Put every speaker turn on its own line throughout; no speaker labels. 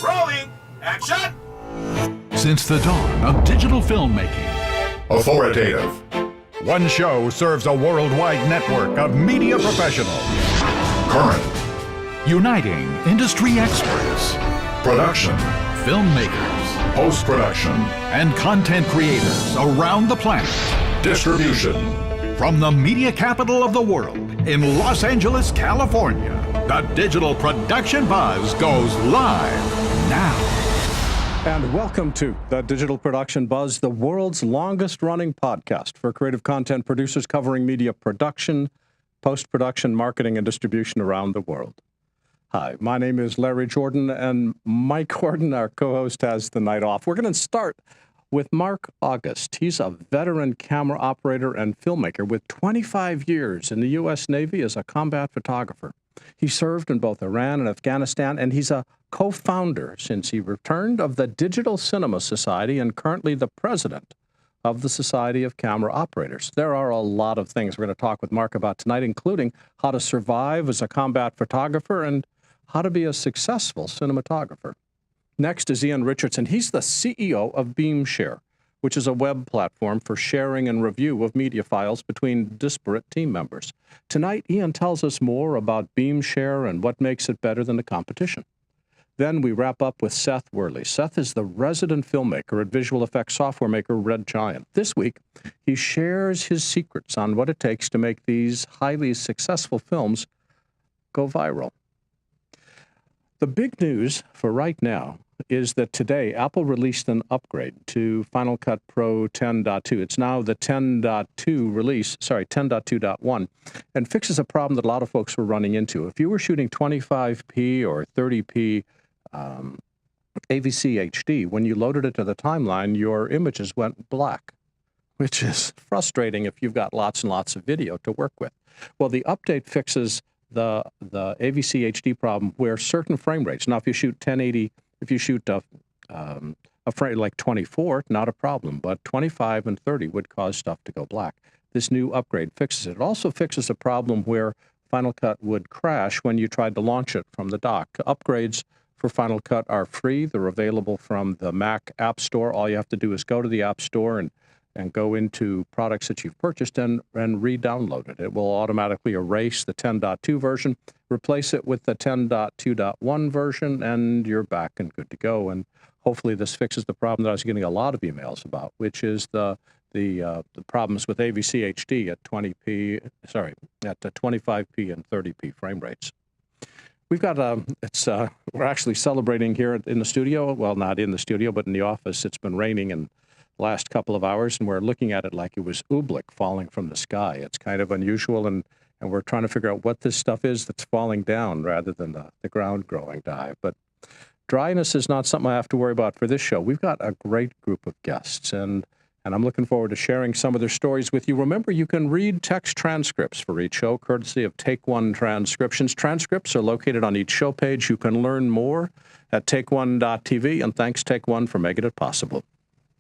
Rolling. Action.
Since the dawn of digital filmmaking,
Authoritative.
One show serves a worldwide network of media professionals.
Current.
uniting industry experts,
Production.
filmmakers,
Post-production.
and content creators around the planet.
Distribution.
From the media capital of the world in Los Angeles, California, the Digital Production Buzz goes live now.
And welcome to the Digital Production Buzz, the world's longest-running podcast for creative content producers covering media production, post-production, marketing, and distribution around the world. Hi, my name is Larry Jordan, and Mike Gordon, our co-host, has the night off. We're going to start with Mark August. He's a veteran camera operator and filmmaker with 25 years in the U.S. Navy as a combat photographer. He served in both Iran and Afghanistan, and he's a co-founder, since he returned, of the Digital Cinema Society and currently the president of the Society of Camera Operators. There are a lot of things we're going to talk with Mark about tonight, including how to survive as a combat photographer and how to be a successful cinematographer. Next is Iain Richardson. He's the CEO of Beamshare, which is a web platform for sharing and review of media files between disparate team members. Tonight, Iain tells us more about Beamshare and what makes it better than the competition. Then we wrap up with Seth Worley. Seth is the resident filmmaker at visual effects software maker Red Giant. This week, he shares his secrets on what it takes to make these highly successful films go viral. The big news for right now is that today Apple released an upgrade to Final Cut Pro 10.2. It's now the 10.2 release, 10.2.1, and fixes a problem that a lot of folks were running into. If you were shooting 25p or 30p AVC HD, when you loaded it to the timeline, your images went black, which is frustrating if you've got lots and lots of video to work with. Well, the update fixes the AVC HD problem where certain frame rates, now if you shoot 1080, if you shoot a frame like 24, not a problem, but 25 and 30 would cause stuff to go black. This new upgrade fixes it. It also fixes a problem where Final Cut would crash when you tried to launch it from the dock. Upgrades for Final Cut are free. They're available from the Mac App Store. All you have to do is go to the App Store and go into products that you've purchased and re-download it. It will automatically erase the 10.2 version, replace it with the 10.2.1 version, and you're back and good to go. And hopefully this fixes the problem that I was getting a lot of emails about, which is the problems with AVC HD at 25p and 30p frame rates. We've got we're actually celebrating here in the studio. Well, not in the studio, but in the office. It's been raining and last couple of hours, and we're looking at it like it was oobleck falling from the sky. It's kind of unusual, and we're trying to figure out what this stuff is that's falling down rather than the ground growing dye. But dryness is not something I have to worry about for this show. We've got a great group of guests, and I'm looking forward to sharing some of their stories with you. Remember, you can read text transcripts for each show, courtesy of Take One Transcriptions. Transcripts are located on each show page. You can learn more at takeone.tv, and thanks, Take One, for making it possible.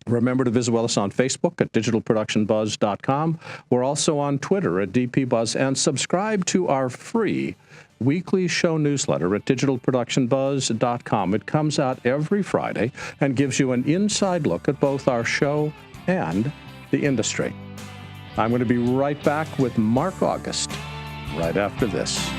Remember to visit us on Facebook at digitalproductionbuzz.com. We're also on Twitter at DPBuzz, and subscribe to our free weekly show newsletter at digitalproductionbuzz.com. It comes out every Friday and gives you an inside look at both our show and the industry. I'm going to be right back with Mark August right after this.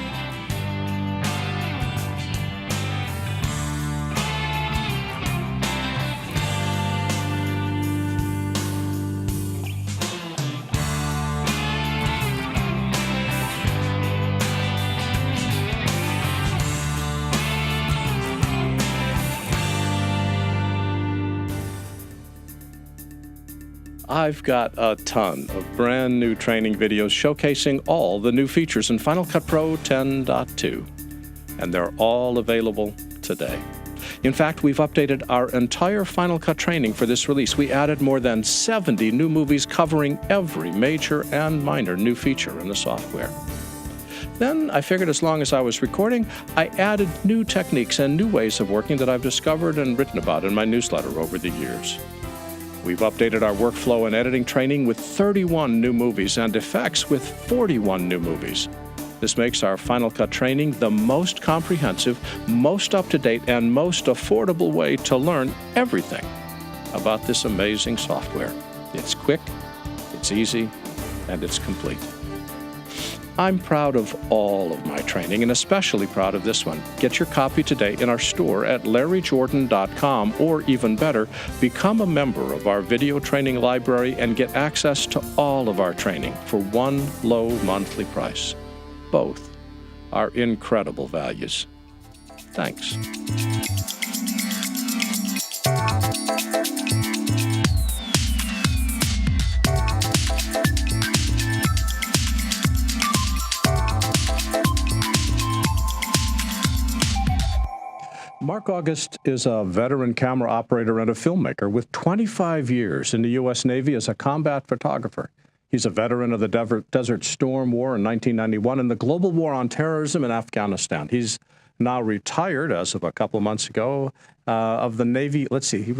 I've got a ton of brand new training videos showcasing all the new features in Final Cut Pro 10.2, and they're all available today. In fact, we've updated our entire Final Cut training for this release. We added more than 70 new movies covering every major and minor new feature in the software. Then I figured as long as I was recording, I added new techniques and new ways of working that I've discovered and written about in my newsletter over the years. We've updated our workflow and editing training with 31 new movies and effects with 41 new movies. This makes our Final Cut training the most comprehensive, most up-to-date, and most affordable way to learn everything about this amazing software. It's quick, it's easy, and it's complete. I'm proud of all of my training, and especially proud of this one. Get your copy today in our store at larryjordan.com, or even better, become a member of our video training library and get access to all of our training for one low monthly price. Both are incredible values. Thanks. Mark August is a veteran camera operator and a filmmaker with 25 years in the U.S. Navy as a combat photographer. He's a veteran of the Desert Storm War in 1991 and the global war on terrorism in Afghanistan. He's now retired as of a couple of months ago of the Navy. Let's see,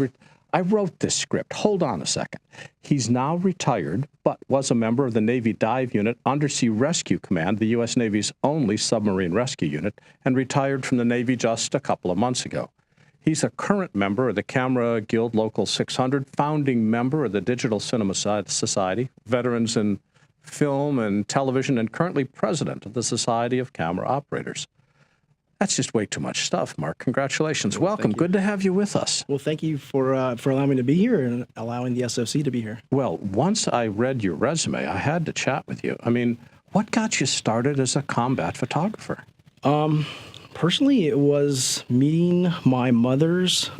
I wrote this script. Hold on a second. He's now retired, but was a member of the Navy Dive Unit Undersea Rescue Command, the U.S. Navy's only submarine rescue unit, and retired from the Navy just a couple of months ago. He's a current member of the Camera Guild Local 600, founding member of the Digital Cinema Society, veterans in film and television, and currently president of the Society of Camera Operators. That's just way too much stuff, Mark. Congratulations.
Well,
welcome. Good to have you with us.
Well, thank you for allowing me to be here and allowing the SOC to be here.
Well, once I read your resume, I had to chat with you. I mean, what got you started as a combat photographer?
Personally, it was meeting my mother's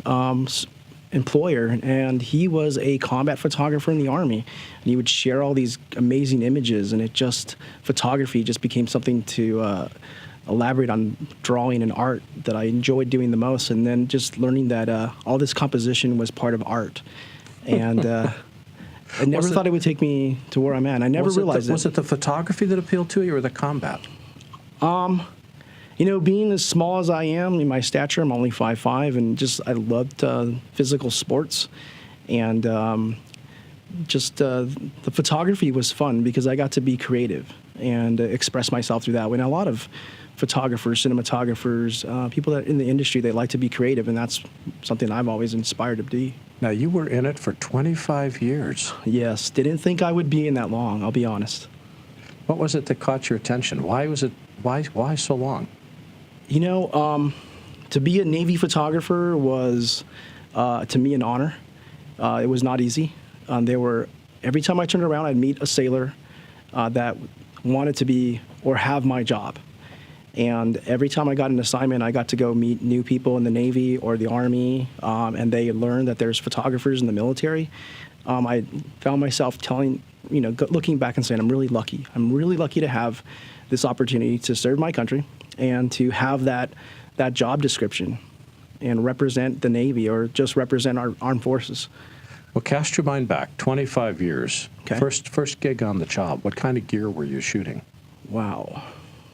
employer, and he was a combat photographer in the Army. And he would share all these amazing images, and photography just became something to elaborate on drawing and art that I enjoyed doing the most, and then just learning that all this composition was part of art. And I never thought it would take me to where I'm at. I never realized it.
Was it the photography that appealed to you or the combat?
You know, being as small as I am in my stature, I'm only 5'5", and I loved physical sports. And the photography was fun because I got to be creative and express myself through that. When a lot of photographers, cinematographers, people that in the industry, they like to be creative, and that's something I've always inspired to be.
Now, you were in it for 25 years.
Yes, didn't think I would be in that long, I'll be honest.
What was it that caught your attention? Why so long?
You know, to be a Navy photographer was, to me, an honor. It was not easy. Every time I turned around, I'd meet a sailor that wanted to be or have my job. And every time I got an assignment, I got to go meet new people in the Navy or the Army, and they learned that there's photographers in the military. I found myself looking back and saying, I'm really lucky. I'm really lucky to have this opportunity to serve my country and to have that job description and represent the Navy or just represent our armed forces.
Well, cast your mind back, 25 years.
Okay.
First gig on the job. What kind of gear were you shooting?
Wow.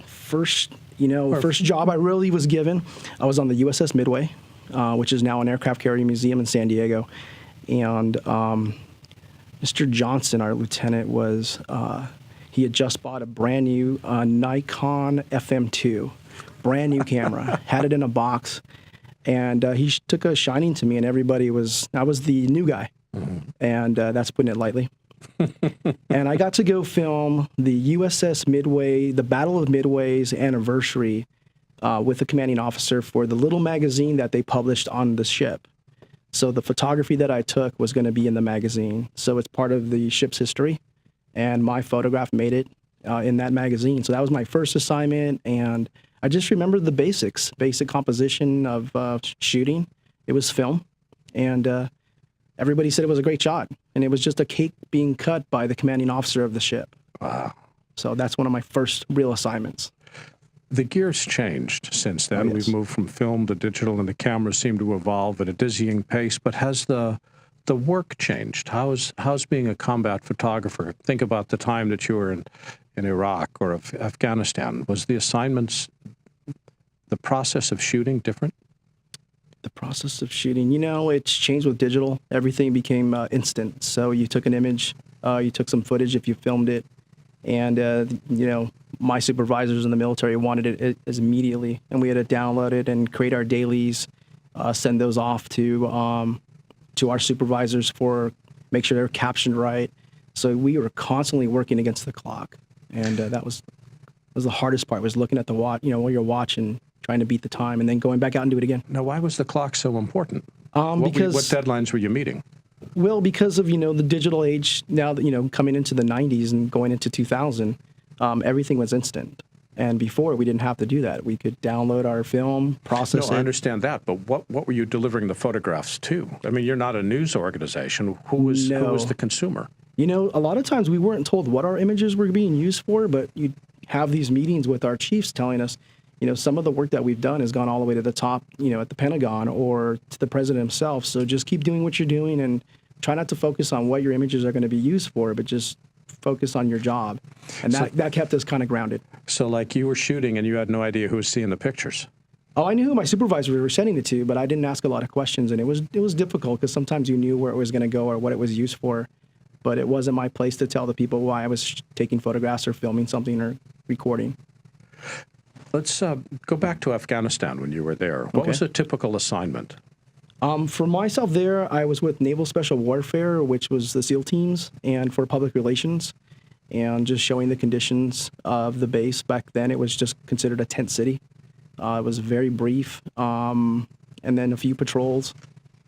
First job I really was given, I was on the USS Midway, which is now an aircraft carrier museum in San Diego. And Mr. Johnson, our lieutenant, he had just bought a brand new Nikon FM2, brand new camera, had it in a box. And he took a shining to me, and I was the new guy. Mm-hmm. And that's putting it lightly. And I got to go film the USS Midway, the Battle of Midway's anniversary with the commanding officer for the little magazine that they published on the ship. So the photography that I took was going to be in the magazine. So it's part of the ship's history, and my photograph made it in that magazine. So that was my first assignment, and I just remember the basic composition of shooting. It was film, and everybody said it was a great shot, and it was just a cake being cut by the commanding officer of the ship.
Wow.
So that's one of my first real assignments.
The gear's changed since then.
Oh, yes.
We've moved from film to digital, and the cameras seem to evolve at a dizzying pace. But has the work changed? How's being a combat photographer? Think about the time that you were in Iraq or Afghanistan. Was the assignments, the process of shooting different?
The process of shooting, it's changed with digital. Everything became instant. So you took an image, you took some footage if you filmed it, And, my supervisors in the military wanted it as immediately, and we had to download it and create our dailies, send those off to our supervisors for make sure they're captioned right. So we were constantly working against the clock, and that was the hardest part, was looking at the watch, while you're watching, trying to beat the time, and then going back out and do it again.
Now, why was the clock so important? What
Because
deadlines were you meeting?
Well, because of, the digital age now that, coming into the 90s and going into 2000, everything was instant. And before, we didn't have to do that. We could download our film, process it.
No, I understand that, but what were you delivering the photographs to? I mean, you're not a news organization. Who was the consumer?
A lot of times we weren't told what our images were being used for, but you'd have these meetings with our chiefs telling us, some of the work that we've done has gone all the way to the top, at the Pentagon or to the president himself. So just keep doing what you're doing and try not to focus on what your images are going to be used for, but just focus on your job. And that kept us kind of grounded.
So like you were shooting and you had no idea who was seeing the pictures?
Oh, I knew who my supervisors were sending it to, but I didn't ask a lot of questions. And it was difficult because sometimes you knew where it was going to go or what it was used for. But it wasn't my place to tell the people why I was taking photographs or filming something or recording.
Let's go back to Afghanistan when you were there. What was a typical assignment?
For myself there, I was with Naval Special Warfare, which was the SEAL teams, and for public relations, and just showing the conditions of the base. Back then, it was just considered a tent city. It was very brief, and then a few patrols.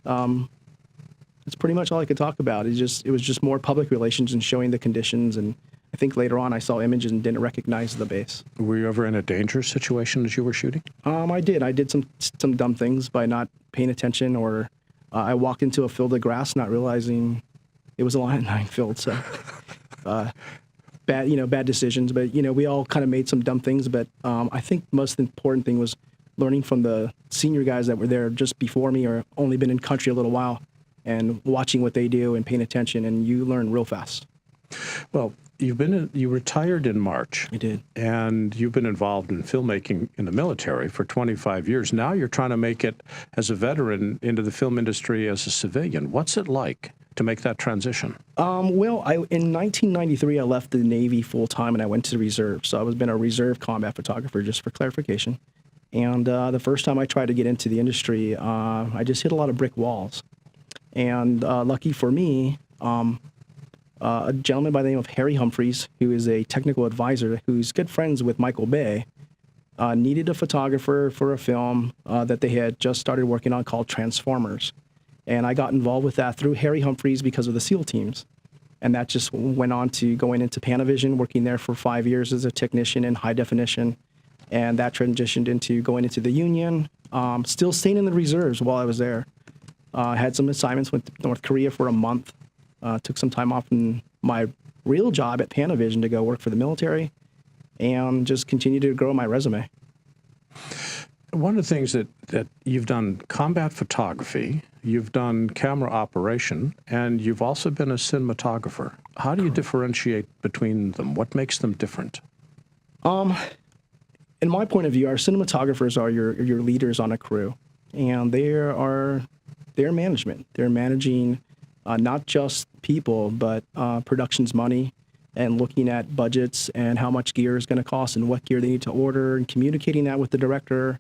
That's pretty much all I could talk about. It was just more public relations and showing the conditions. And I think later on I saw images and didn't recognize the base.
Were you ever in a dangerous situation as you were shooting?
I did. I did some dumb things by not paying attention, or I walked into a field of grass not realizing it was a landmine field. So bad decisions. But we all kind of made some dumb things. But I think most important thing was learning from the senior guys that were there just before me or only been in country a little while, and watching what they do and paying attention, and you learn real fast.
Well, you retired in March.
I did.
And you've been involved in filmmaking in the military for 25 years. Now you're trying to make it as a veteran into the film industry as a civilian. What's it like to make that transition?
Well, in 1993, I left the Navy full-time and I went to the reserve. So I was been a reserve combat photographer, just for clarification. And the first time I tried to get into the industry, I just hit a lot of brick walls. And lucky for me, a gentleman by the name of Harry Humphreys, who is a technical advisor who's good friends with Michael Bay, needed a photographer for a film that they had just started working on called Transformers. And I got involved with that through Harry Humphreys because of the SEAL teams. And that just went on to going into Panavision, working there for 5 years as a technician in high definition. And that transitioned into going into the Union, still staying in the reserves while I was there. Had some assignments, went to North Korea for a month, took some time off in my real job at Panavision to go work for the military, and just continued to grow my resume.
One of the things that you've done combat photography, you've done camera operation, and you've also been a cinematographer. How do you differentiate between them? What makes them different?
In my point of view, our cinematographers are your leaders on a crew, and they're management. They're managing not just people, but production's money, and looking at budgets and how much gear is going to cost and what gear they need to order, and communicating that with the director.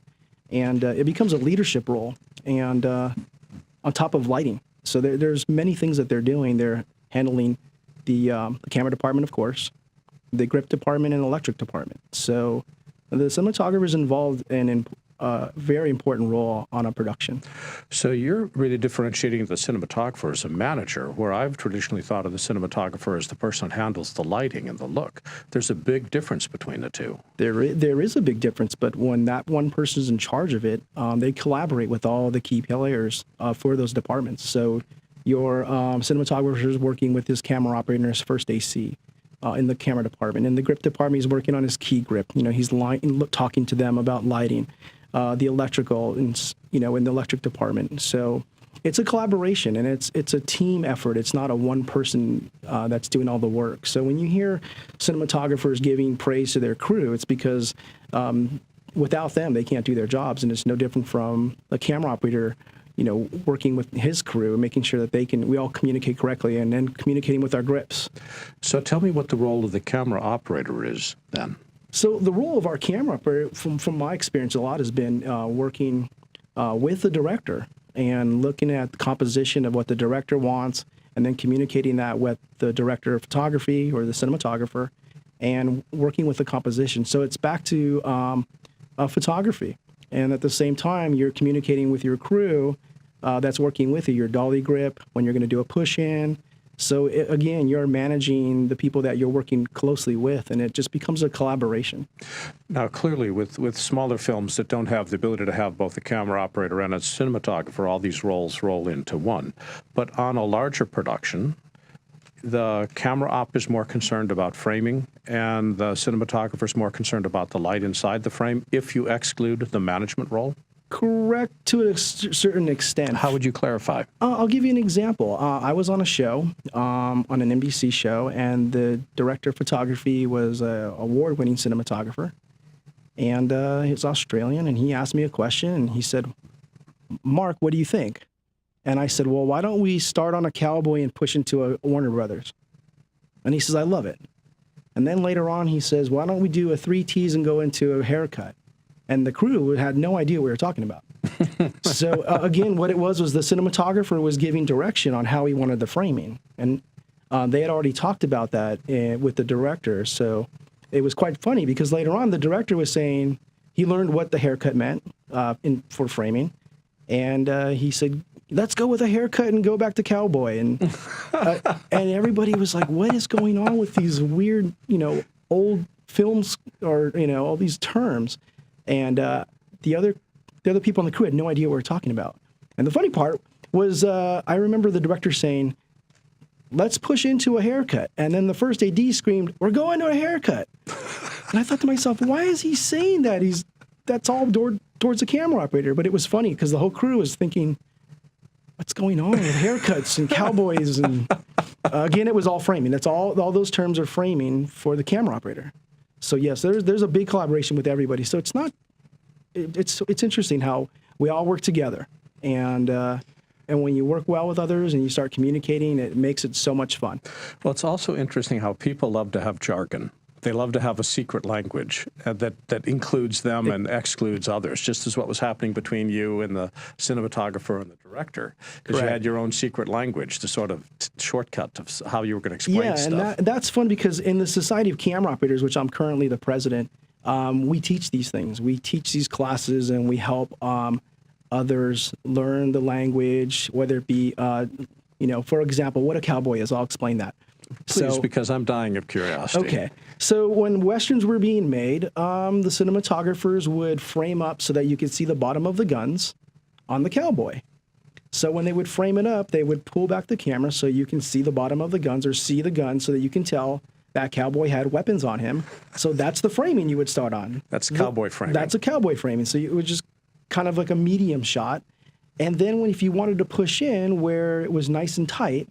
And it becomes a leadership role, and on top of lighting. So there's many things that they're doing. They're handling the camera department, of course, the grip department, and electric department. So the cinematographer is involved in a very important role on a production.
So you're really differentiating the cinematographer as a manager, where I've traditionally thought of the cinematographer as the person that handles the lighting and the look. There's a big difference between the two. There
is a big difference, but when that one person is in charge of it, they collaborate with all the key players for those departments. So your cinematographer is working with his camera operator and his first AC. In the camera department. In the grip department, he's working on his key grip. He's talking to them about lighting. The electrical, in the electric department. So it's a collaboration, and it's a team effort. It's not a one person that's doing all the work. So when you hear cinematographers giving praise to their crew, it's because without them, they can't do their jobs. And it's no different from a camera operator. working with his crew and making sure that we all communicate correctly, and then communicating with our grips.
So tell me what the role of the camera operator is then.
So the role of our camera operator, from my experience, a lot has been working with the director and looking at the composition of what the director wants, and then communicating that with the director of photography or the cinematographer, and working with the composition. So it's back to photography. And at the same time, you're communicating with your crew that's working with you, your dolly grip, when you're going to do a push-in. So again, you're managing the people that you're working closely with, and it just becomes a collaboration.
Now, clearly, with smaller films that don't have the ability to have both a camera operator and a cinematographer, all these roles roll into one. But on a larger production, the camera op is more concerned about framing, and the cinematographer is more concerned about the light inside the frame, if you exclude the management role?
Correct to a certain extent.
How would you clarify?
I'll give you an example. I was on a show, on an NBC show, and the director of photography was an award-winning cinematographer. And he's Australian, and he asked me a question, and he said, "Mark, what do you think?" And I said, "Well, why don't we start on a cowboy and push into a Warner Brothers?" And he says, "I love it." And then later on, he says, "Why don't we do a 3 Ts and go into a haircut?" And the crew had no idea what we were talking about. So again, what it was the cinematographer was giving direction on how he wanted the framing. And they had already talked about that with the director. So it was quite funny, because later on, the director was saying he learned what the haircut meant for framing. And he said, "Let's go with a haircut and go back to cowboy." And everybody was like, "What is going on with these weird, old films, or, all these terms?" And the other people on the crew had no idea what we were talking about. And the funny part was, I remember the director saying, "Let's push into a haircut." And then the first AD screamed, "We're going to a haircut." And I thought to myself, why is he saying that? That's all towards the camera operator. But it was funny, because the whole crew was thinking, what's going on with haircuts and cowboys? And again, it was all framing. That's all those terms are framing for the camera operator. So yes, there's a big collaboration with everybody. So it's interesting how we all work together, and when you work well with others and you start communicating, it makes it so much fun.
Well, it's also interesting how people love to have jargon. They love to have a secret language that includes them and excludes others, just as what was happening between you and the cinematographer and the director. Because you had your own secret language, the sort of shortcut of how you were going to explain stuff.
And that's fun, because in the Society of Camera Operators, which I'm currently the president, we teach these things. We teach these classes, and we help others learn the language, whether it be, for example, what a cowboy is. I'll explain that.
Please, because I'm dying of curiosity.
Okay. So when Westerns were being made, the cinematographers would frame up so that you could see the bottom of the guns on the cowboy. So when they would frame it up, they would pull back the camera so you can see the bottom of the guns, or see the gun so that you can tell that cowboy had weapons on him. So that's the framing you would start on.
That's cowboy framing.
That's a cowboy framing. So it was just kind of like a medium shot. And then if you wanted to push in where it was nice and tight,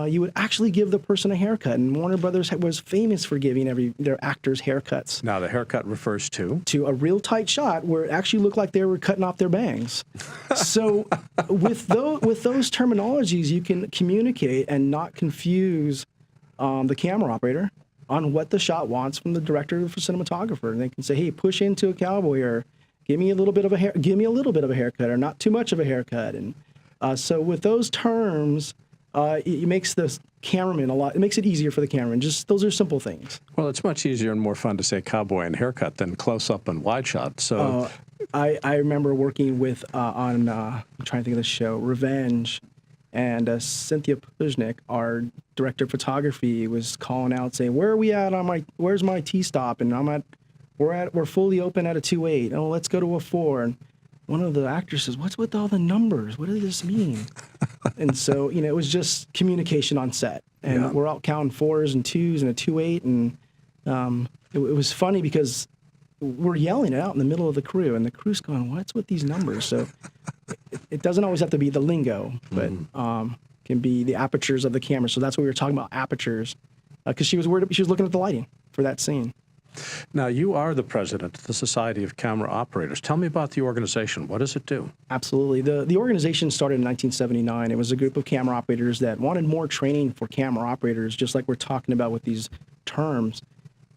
you would actually give the person a haircut. And Warner Brothers was famous for giving their actors haircuts.
Now, the haircut refers to
a real tight shot where it actually looked like they were cutting off their bangs. So with those terminologies, you can communicate and not confuse the camera operator on what the shot wants from the director or cinematographer. And they can say, "Hey, push into a cowboy," or give me a little bit of a haircut, or not too much of a haircut. And so with those terms, it makes the cameraman it makes it easier for the cameraman. Just those are simple things.
Well, it's much easier and more fun to say cowboy and haircut than close up and wide shot. So
I remember working with on I'm trying to think of the show, Revenge, and Cynthia Puznik, our director of photography, was calling out saying, "Where are we at on where's my T-stop?" And we're fully open at a 2.8. Oh, let's go to a 4. And one of the actors says, "What's with all the numbers? What does this mean?" And so, it was just communication on set. And we're out counting 4s and 2s and a 2.8. And it was funny, because we're yelling it out in the middle of the crew, and the crew's going, "What's with these numbers?" So it doesn't always have to be the lingo, but can be the apertures of the camera. So that's what we were talking about, apertures, because she was looking at the lighting for that scene.
Now, you are the president of the Society of Camera Operators. Tell me about the organization. What does it do?
Absolutely. The organization started in 1979. It was a group of camera operators that wanted more training for camera operators, just like we're talking about with these terms.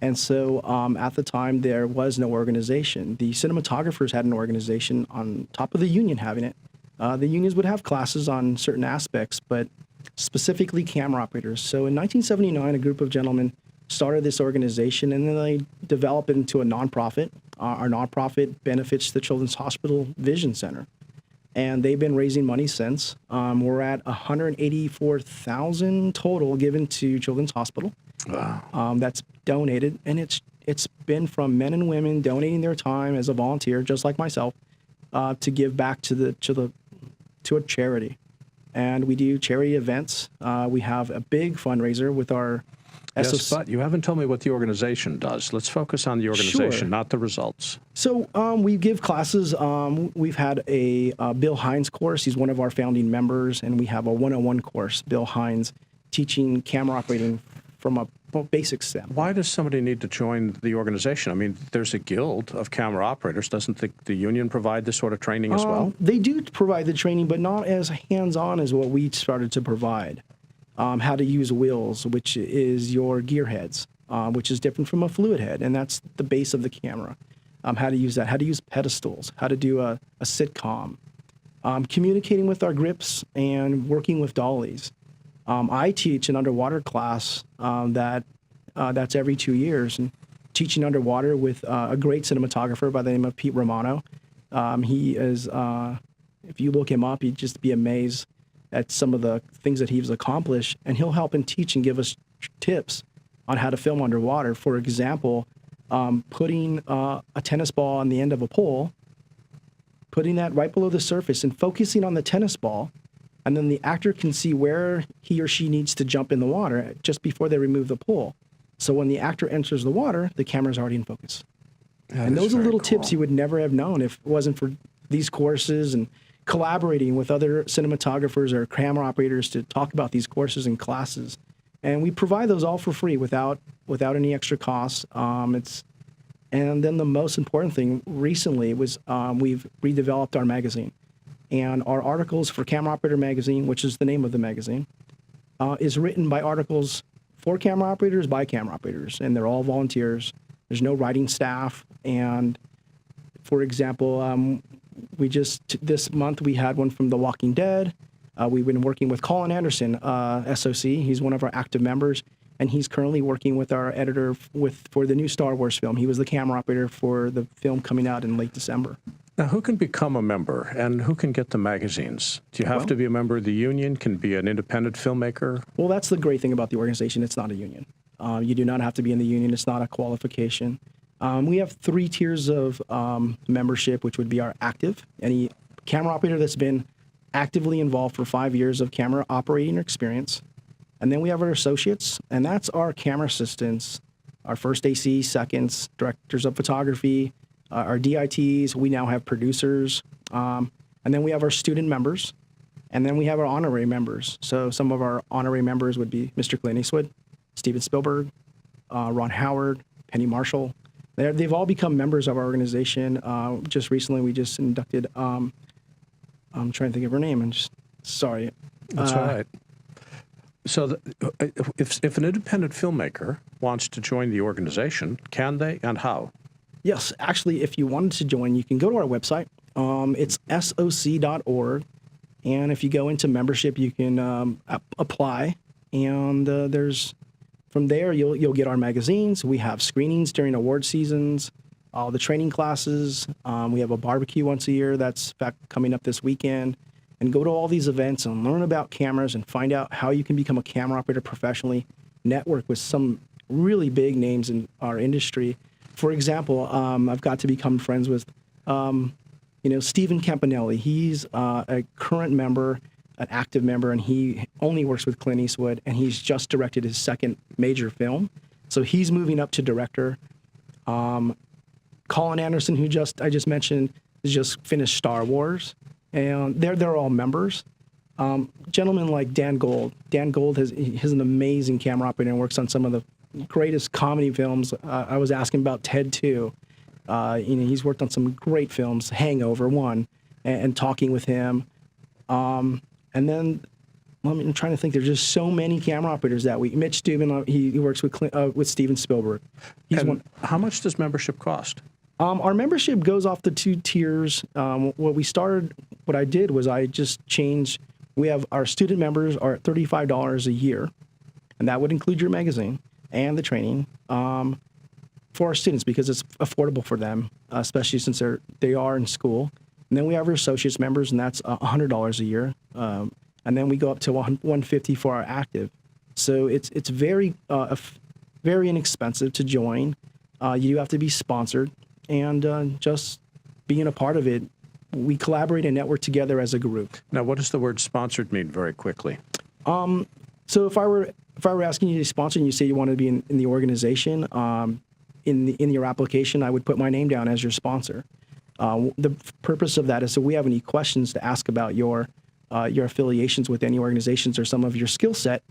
And so at the time, there was no organization. The cinematographers had an organization on top of the union having it. The unions would have classes on certain aspects, but specifically camera operators. So in 1979, a group of gentlemen started this organization, and then they developed it into a nonprofit. Our nonprofit benefits the Children's Hospital Vision Center, and they've been raising money since. We're at $184,000 total given to Children's Hospital.
Wow.
That's donated, and it's been from men and women donating their time as a volunteer, just like myself, to give back to a charity. And we do charity events. We have a big fundraiser with our
Yes, but you haven't told me what the organization does. Let's focus on the organization,
Sure.
not the results.
So we give classes. We've had a Bill Hines course. He's one of our founding members, and we have a 101 course, Bill Hines, teaching camera operating from a basic step.
Why does somebody need to join the organization? I mean, there's a guild of camera operators. Doesn't the union provide this sort of training as well?
They do provide the training, but not as hands-on as what we started to provide. How to use wheels, which is your gear heads, which is different from a fluid head, and that's the base of the camera. How to use that, how to use pedestals, how to do a sitcom, communicating with our grips and working with dollies. I teach an underwater class that's every 2 years, and teaching underwater with a great cinematographer by the name of Pete Romano. He is, if you look him up, you'd just be amazed at some of the things that he's accomplished, and he'll help and teach and give us tips on how to film underwater. For example, putting a tennis ball on the end of a pole, putting that right below the surface and focusing on the tennis ball, and then the actor can see where he or she needs to jump in the water just before they remove the pole. So when the actor enters the water, the camera's already in focus. And those are little tips you would never have known if it wasn't for these courses and collaborating with other cinematographers or camera operators to talk about these courses and classes. And we provide those all for free without any extra costs. And then the most important thing recently was we've redeveloped our magazine. And our articles for Camera Operator Magazine, which is the name of the magazine, is written by articles for camera operators by camera operators. And they're all volunteers. There's no writing staff. And for example, this month we had one from The Walking Dead. We've been working with Colin Anderson, SOC. He's one of our active members, and he's currently working with our editor for the new Star Wars film. He was the camera operator for the film coming out in late December.
Now, who can become a member, and who can get the magazines? Do you have to be a member of the union? Can be an independent filmmaker?
Well, that's the great thing about the organization. It's not a union. You do not have to be in the union. It's not a qualification. We have 3 tiers of membership, which would be our active. Any camera operator that's been actively involved for 5 years of camera operating experience. And then we have our associates, and that's our camera assistants, our first AC, seconds, directors of photography, our DITs. We now have producers. And then we have our student members. And then we have our honorary members. So some of our honorary members would be Mr. Clint Eastwood, Steven Spielberg, Ron Howard, Penny Marshall. They've all become members of our organization. Just recently, we just inducted, I'm trying to think of her name. I'm just sorry.
That's all right. So if an independent filmmaker wants to join the organization, can they, and how?
Yes, actually, if you wanted to join, you can go to our website. It's soc.org. And if you go into membership, you can apply. And from there, you'll get our magazines. We have screenings during award seasons, all the training classes. We have a barbecue once a year that's coming up this weekend. And go to all these events and learn about cameras and find out how you can become a camera operator professionally, network with some really big names in our industry. For example, I've got to become friends with, Stephen Campanelli. He's a current member, an active member, and he only works with Clint Eastwood, and he's just directed his second major film. So he's moving up to director. Colin Anderson, who I just mentioned, has just finished Star Wars, and they're all members. Gentlemen like Dan Gold. Dan Gold has an amazing camera operator and works on some of the greatest comedy films. I was asking about Ted 2. He's worked on some great films, Hangover 1, and talking with him. And then I'm trying to think. There's just so many camera operators that week. Mitch Dubin, he works with Steven Spielberg.
How much does membership cost?
Our membership goes off the 2 tiers. What I did was I just changed. We have our student members are at $35 a year, and that would include your magazine and the training for our students because it's affordable for them, especially since they are in school. And then we have our associates members, and that's $100 a year. And then we go up to $150 for our active. So it's very very inexpensive to join. You do have to be sponsored, and just being a part of it, we collaborate and network together as a group.
Now, what does the word sponsored mean very quickly?
So if I were asking you to sponsor and you say you want to be in the organization, in your application, I would put my name down as your sponsor. The purpose of that is so we have any questions to ask about your affiliations with any organizations or some of your skill set,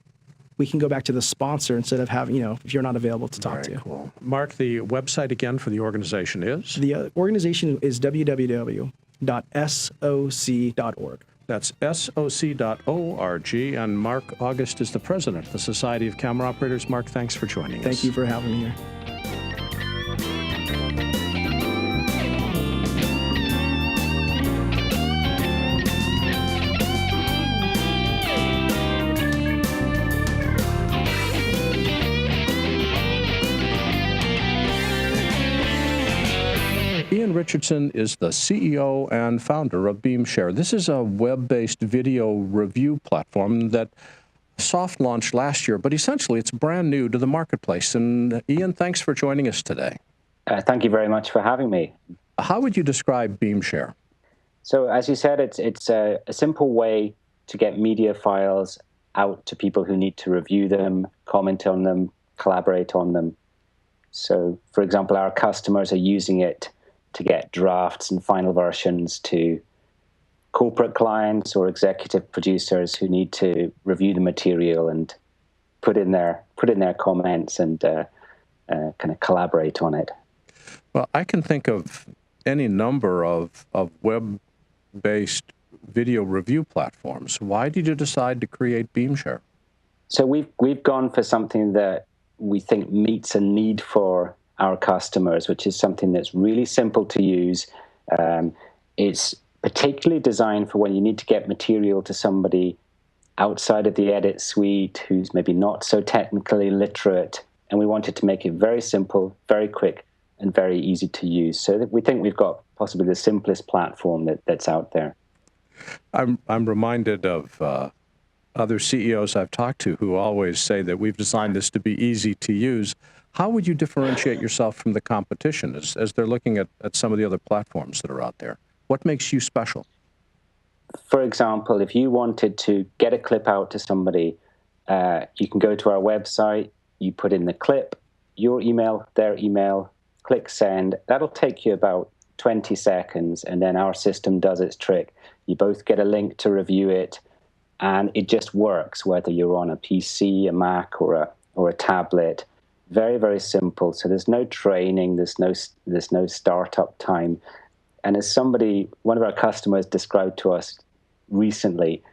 we can go back to the sponsor instead of having, if you're not available to talk to.
Cool. Mark, the website again for the organization is?
The organization is www.soc.org.
That's soc.org. And Mark August is the president of the Society of Camera Operators. Mark, thanks for joining us.
Thank you for having me here.
Iain Richardson is the CEO and founder of Beamshare. This is a web-based video review platform that soft launched last year, but essentially it's brand new to the marketplace. And Iain, thanks for joining us today.
Thank you very much for having me.
How would you describe Beamshare?
So as you said, it's a simple way to get media files out to people who need to review them, comment on them, collaborate on them. So, for example, our customers are using it to get drafts and final versions to corporate clients or executive producers who need to review the material and put in their comments and kind of collaborate on it.
Well, I can think of any number of web-based video review platforms. Why did you decide to create Beamshare?
So we've gone for something that we think meets a need for our customers, which is something that's really simple to use. It's particularly designed for when you need to get material to somebody outside of the edit suite who's maybe not so technically literate, and we wanted to make it very simple, very quick, and very easy to use. So that we think we've got possibly the simplest platform that's out there.
I'm reminded of other CEOs I've talked to who always say that we've designed this to be easy to use. How would you differentiate yourself from the competition as they're looking at some of the other platforms that are out there? What makes you special?
For example, if you wanted to get a clip out to somebody, you can go to our website, you put in the clip, your email, their email, click send. That'll take you about 20 seconds, and then our system does its trick. You both get a link to review it, and it just works, whether you're on a PC, a Mac, or a tablet. Very, very simple. So there's no training, there's no startup time. And as one of our customers described to us recently,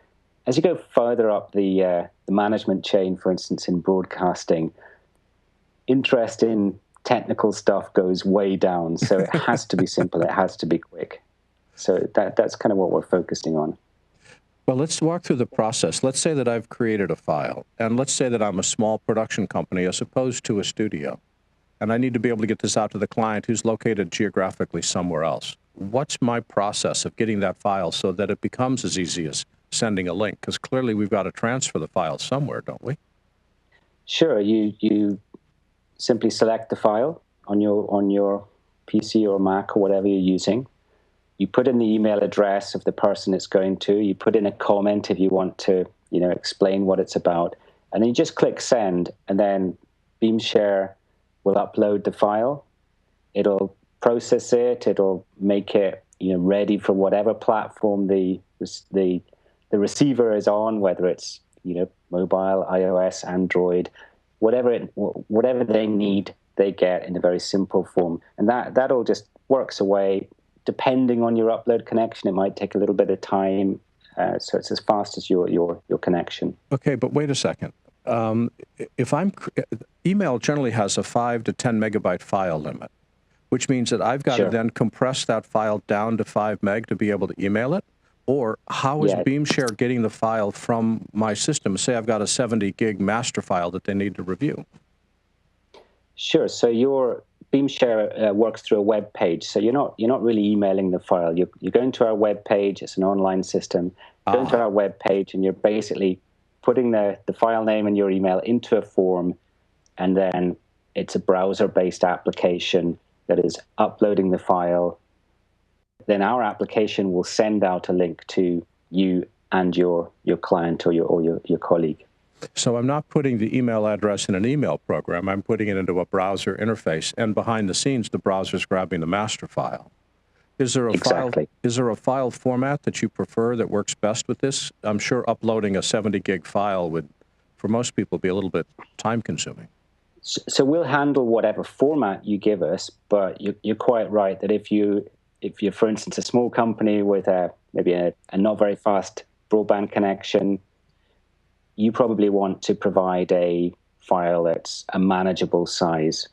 as you go further up the management chain, for instance, in broadcasting, interest in technical stuff goes way down. So it has to be simple, it has to be quick. So that's kind of what we're focusing on.
Well, let's walk through the process. Let's say that I've created a file, and let's say that I'm a small production company as opposed to a studio, and I need to be able to get this out to the client who's located geographically somewhere else. What's my process of getting that file so that it becomes as easy as sending a link? Because clearly we've got to transfer the file somewhere, don't we?
Sure. You simply select the file on your PC or Mac or whatever you're using. You put in the email address of the person it's going to. You put in a comment if you want to, explain what it's about. And then you just click send, and then Beamshare will upload the file. It'll process it. It'll make it, ready for whatever platform the receiver is on, whether it's, mobile, iOS, Android. whatever they need, they get in a very simple form, and that all just works away. Depending on your upload connection, it might take a little bit of time, so it's as fast as your connection.
Okay, but wait a second. If email generally has a 5 to 10 megabyte file limit, which means that I've got to then compress that file down to 5 meg to be able to email it? Or how is Beamshare getting the file from my system? Say I've got a 70 gig master file that they need to review.
Sure. So your Beamshare works through a web page. So you're not really emailing the file. You're going to our web page. It's an online system. Going to our web page, and you're basically putting the file name and your email into a form, and then it's a browser-based application that is uploading the file. Then our application will send out a link to you and your client or your colleague.
So I'm not putting the email address in an email program. I'm putting it into a browser interface, and behind the scenes, the browser's grabbing the master file. Is there a file format that you prefer that works best with this? I'm sure uploading a 70 gig file would, for most people, be a little bit time-consuming.
So we'll handle whatever format you give us, but you're quite right that if you're, for instance, a small company with maybe a not very fast broadband connection, you probably want to provide a file that's a manageable size,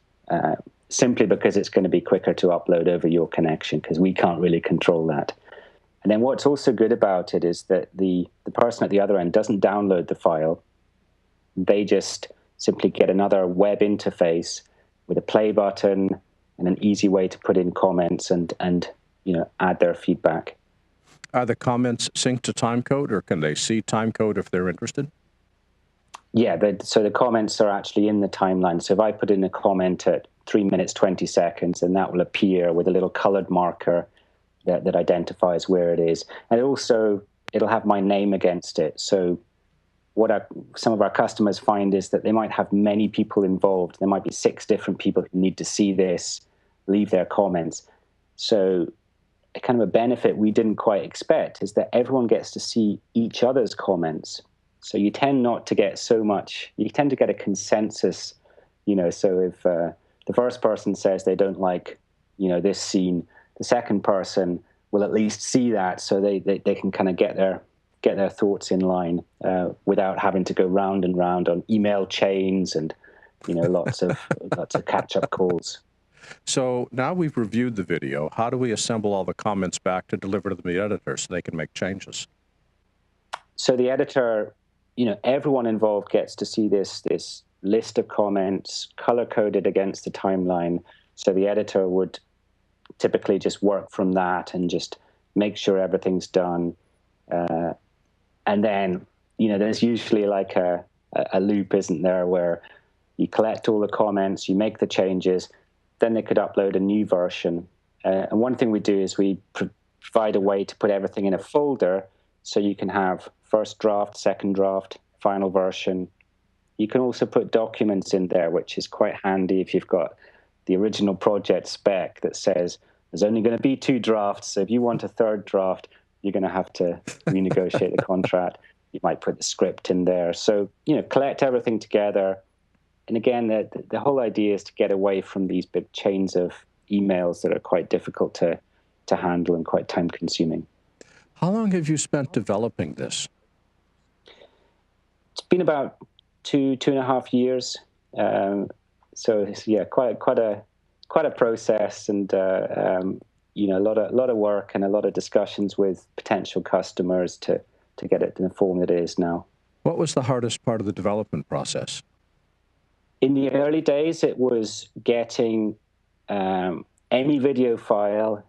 simply because it's going to be quicker to upload over your connection, because we can't really control that. And then what's also good about it is that the person at the other end doesn't download the file. They just simply get another web interface with a play button and an easy way to put in comments and add their feedback.
Are the comments synced to timecode, or can they see timecode if they're interested?
Yeah, so the comments are actually in the timeline. So if I put in a comment at 3 minutes, 20 seconds, then that will appear with a little colored marker that identifies where it is. And it'll have my name against it. So what some of our customers find is that they might have many people involved. There might be 6 different people who need to see this, leave their comments. So a kind of a benefit we didn't quite expect is that everyone gets to see each other's comments. So you tend not to get you tend to get a consensus, so if the first person says they don't like, this scene, the second person will at least see that, so they can kind of get their thoughts in line without having to go round and round on email chains and, lots of catch-up calls.
So now we've reviewed the video. How do we assemble all the comments back to deliver to the editor so they can make changes?
So the editor, everyone involved gets to see this list of comments color-coded against the timeline. So the editor would typically just work from that and just make sure everything's done. And then, there's usually like a loop, isn't there, where you collect all the comments, you make the changes, then they could upload a new version. And one thing we do is we provide a way to put everything in a folder, so you can have first draft, second draft, final version. You can also put documents in there, which is quite handy if you've got the original project spec that says there's only going to be 2 drafts. So if you want a 3rd draft, you're going to have to renegotiate the contract. You might put the script in there. So, collect everything together. And again, the whole idea is to get away from these big chains of emails that are quite difficult to handle and quite time-consuming.
How long have you spent developing this?
It's been about 2.5 years. So it's, quite a process, and a lot of work and a lot of discussions with potential customers to get it in the form that it is now.
What was the hardest part of the development process?
In the early days, it was getting any video file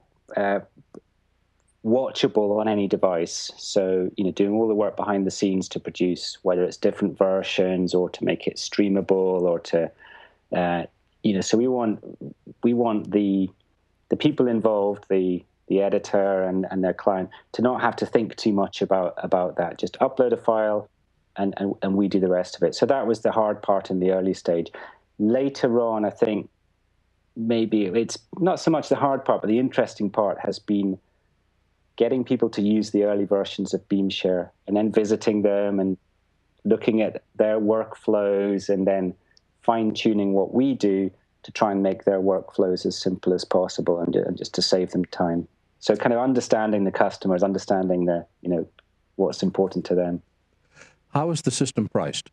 watchable on any device. So, doing all the work behind the scenes to produce, whether it's different versions or to make it streamable or to, so we want the people involved, the editor and their client, to not have to think too much about that. Just upload a file and we do the rest of it. So that was the hard part in the early stage. Later on, I think maybe it's not so much the hard part, but the interesting part has been getting people to use the early versions of Beamshare and then visiting them and looking at their workflows and then fine-tuning what we do to try and make their workflows as simple as possible and just to save them time. So kind of understanding the customers, understanding what's important to them.
How is the system priced?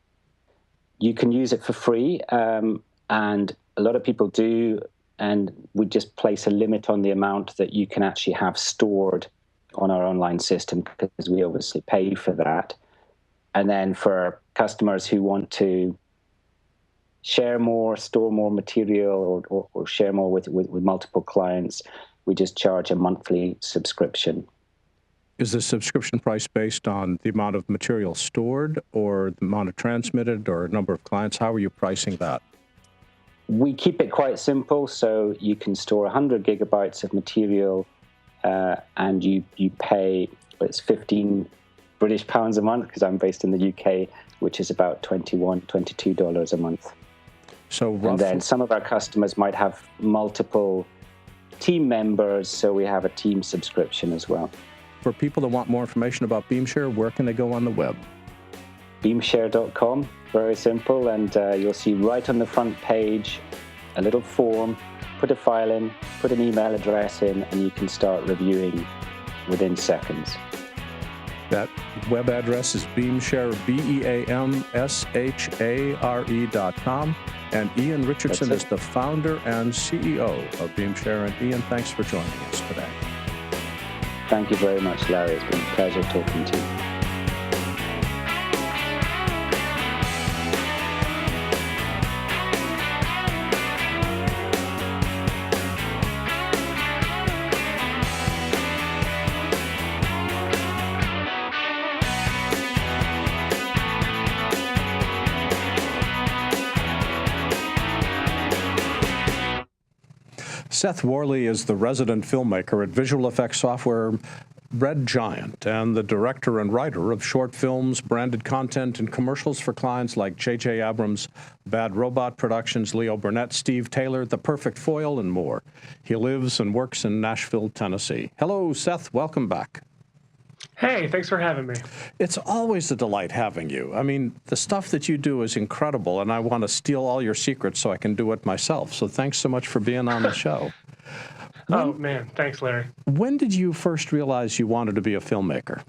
You can use it for free, and a lot of people do, and we just place a limit on the amount that you can actually have stored on our online system, because we obviously pay for that. And then for customers who want to share more, store more material, or share more with multiple clients, we just charge a monthly subscription.
Is the subscription price based on the amount of material stored or the amount of transmitted or number of clients? How are you pricing that?
We keep it quite simple, so you can store 100 gigabytes of material, and you pay, it's 15 British pounds a month, because I'm based in the UK, which is about $22 a month.
So roughly,
and then some of our customers might have multiple team members, so we have a team subscription as well.
For people that want more information about Beamshare, where can they go on the web?
Beamshare.com, very simple, and you'll see right on the front page a little form. Put a file in, put an email address in, and you can start reviewing within seconds.
That web address is Beamshare, BeamShare.com. And Iain Richardson is the founder and CEO of Beamshare. And Iain, thanks for joining us today.
Thank you very much, Larry. It's been a pleasure talking to you.
Seth Worley is the resident filmmaker at visual effects software Red Giant and the director and writer of short films, branded content, and commercials for clients like J.J. Abrams, Bad Robot Productions, Leo Burnett, Steve Taylor, The Perfect Foil, and more. He lives and works in Nashville, Tennessee. Hello, Seth. Welcome back.
Hey, thanks for having me.
It's always a delight having you. I mean, the stuff that you do is incredible, and I want to steal all your secrets so I can do it myself. So thanks so much for being on the show.
Oh, man. Thanks, Larry.
When did you first realize you wanted to be a filmmaker?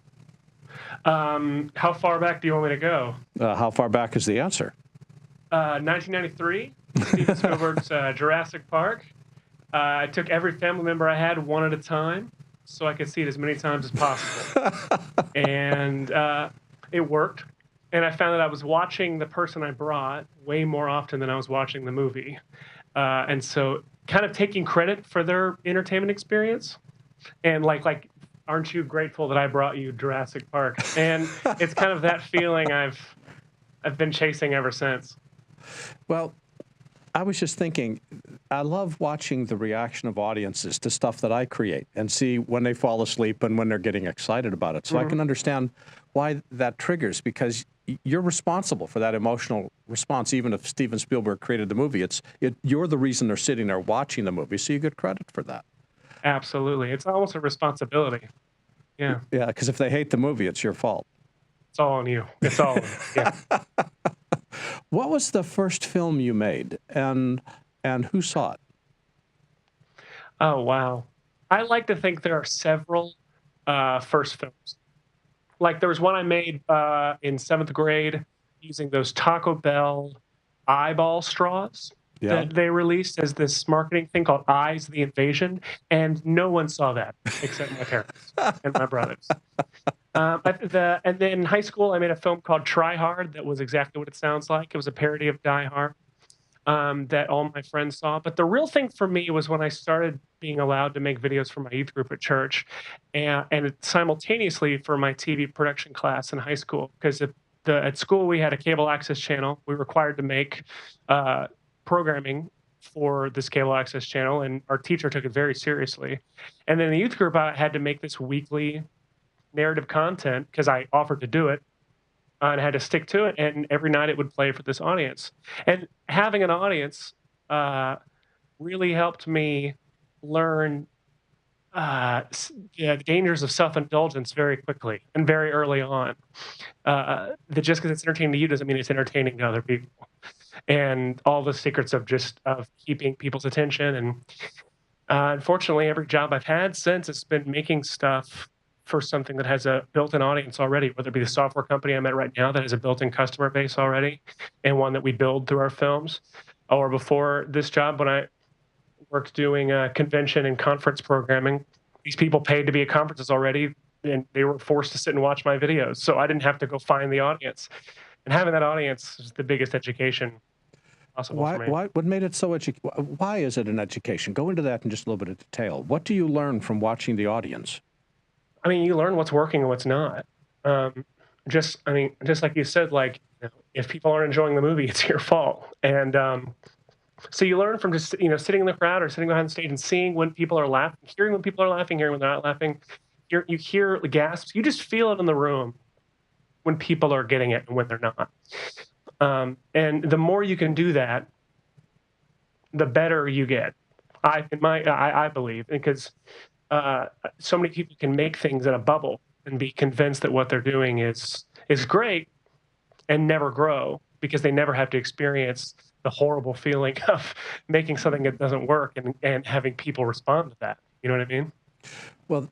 How far back do you want me to go?
How far back is the answer?
1993, Steven Spielberg's Jurassic Park. I took every family member I had one at a time, so I could see it as many times as possible. And it worked. And I found that I was watching the person I brought way more often than I was watching the movie. And so kind of taking credit for their entertainment experience. And like, aren't you grateful that I brought you Jurassic Park? And it's kind of that feeling I've been chasing ever since.
Well, I was just thinking, I love watching the reaction of audiences to stuff that I create and see when they fall asleep and when they're getting excited about it. So I can understand why that triggers, because you're responsible for that emotional response. Even if Steven Spielberg created the movie, you're the reason they're sitting there watching the movie, so you get credit for that.
Absolutely. It's almost a responsibility. Yeah.
Yeah, because if they hate the movie, it's your fault.
It's all on you. It's all on you. Yeah.
What was the first film you made, and who saw it?
Oh, wow. I like to think there are several first films. Like there was one I made in 7th grade using those Taco Bell eyeball straws that they released as this marketing thing called Eyes the Invasion, and no one saw that except my parents and my brothers. And then in high school, I made a film called Try Hard that was exactly what it sounds like. It was a parody of Die Hard that all my friends saw. But the real thing for me was when I started being allowed to make videos for my youth group at church, and simultaneously for my TV production class in high school. Because at school, we had a cable access channel. We were required to make programming for this cable access channel, and our teacher took it very seriously. And then the youth group, I had to make this weekly narrative content because I offered to do it, and I had to stick to it. And every night it would play for this audience. And having an audience really helped me learn the dangers of self-indulgence very quickly and very early on. That just because it's entertaining to you doesn't mean it's entertaining to other people. And all the secrets of keeping people's attention. And unfortunately, every job I've had since, it's been making stuff for something that has a built-in audience already, whether it be the software company I'm at right now that has a built-in customer base already, and one that we build through our films, or before this job when I worked doing convention and conference programming. These people paid to be at conferences already, and they were forced to sit and watch my videos, so I didn't have to go find the audience. And having that audience is the biggest education possible for me.
What made it so why is it an education? Go into that in just a little bit of detail. What do you learn from watching the audience?
I mean, you learn what's working and what's not. Just like you said, like, if people aren't enjoying the movie, it's your fault. And so you learn from just, sitting in the crowd or sitting behind the stage and seeing when people are laughing, hearing when people are laughing, hearing when they're not laughing. You hear the gasps. You just feel it in the room when people are getting it and when they're not. And the more you can do that, the better you get. I believe, because so many people can make things in a bubble and be convinced that what they're doing is great and never grow because they never have to experience the horrible feeling of making something that doesn't work and having people respond to that. You know what I mean?
Well,